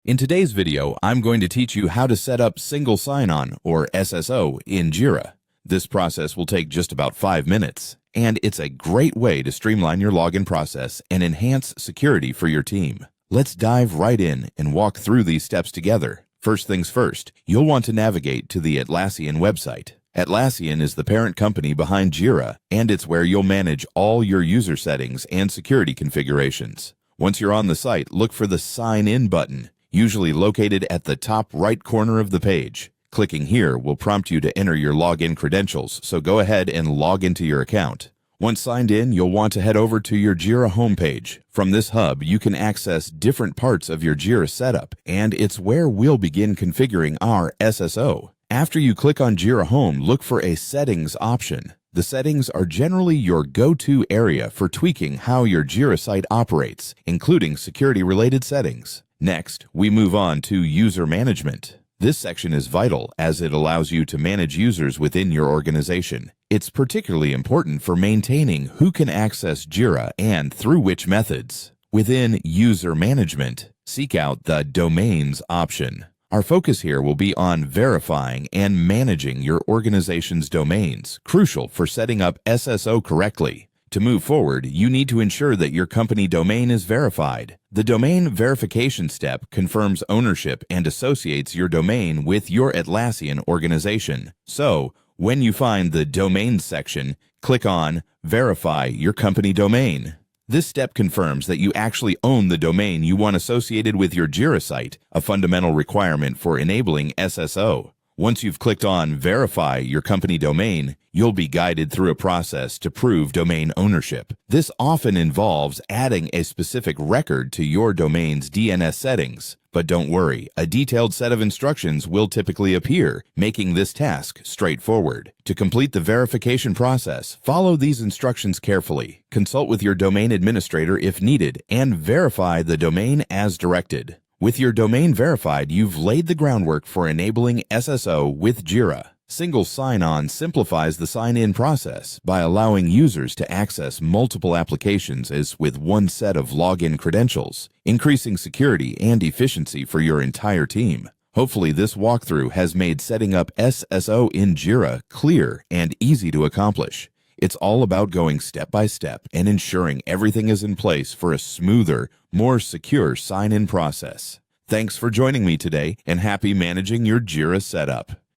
In today's video, I'm going to teach you how to set up Single Sign-On, or SSO, in Jira. This process will take just about 5 minutes, and it's a great way to streamline your login process and enhance security for your team. Let's dive right in and walk through these steps together. First things first, you'll want to navigate to the Atlassian website. Atlassian is the parent company behind Jira, and it's where you'll manage all your user settings and security configurations. Once you're on the site, look for the Sign In button, usually located at the top right corner of the page. Clicking here will prompt you to enter your login credentials, so go ahead and log into your account. Once signed in, you'll want to head over to your Jira homepage. From this hub, you can access different parts of your Jira setup, and it's where we'll begin configuring our SSO. After you click on Jira Home, look for a Settings option. The settings are generally your go-to area for tweaking how your Jira site operates, including security-related settings. Next, we move on to User Management. This section is vital as it allows you to manage users within your organization. It's particularly important for maintaining who can access Jira and through which methods. Within User Management, seek out the Domains option. Our focus here will be on verifying and managing your organization's domains, crucial for setting up SSO correctly. To move forward, you need to ensure that your company domain is verified. The domain verification step confirms ownership and associates your domain with your Atlassian organization. So, when you find the Domains section, click on Verify Your Company Domain. This step confirms that you actually own the domain you want associated with your Jira site, a fundamental requirement for enabling SSO. Once you've clicked on Verify Your Company Domain, you'll be guided through a process to prove domain ownership. This often involves adding a specific record to your domain's DNS settings. But don't worry, a detailed set of instructions will typically appear, making this task straightforward. To complete the verification process, follow these instructions carefully. Consult with your domain administrator if needed, and verify the domain as directed. With your domain verified, you've laid the groundwork for enabling SSO with Jira. Single sign-on simplifies the sign-in process by allowing users to access multiple applications as with one set of login credentials, increasing security and efficiency for your entire team. Hopefully, this walkthrough has made setting up SSO in Jira clear and easy to accomplish. It's all about going step by step and ensuring everything is in place for a smoother, more secure sign-in process. Thanks for joining me today, and happy managing your Jira setup.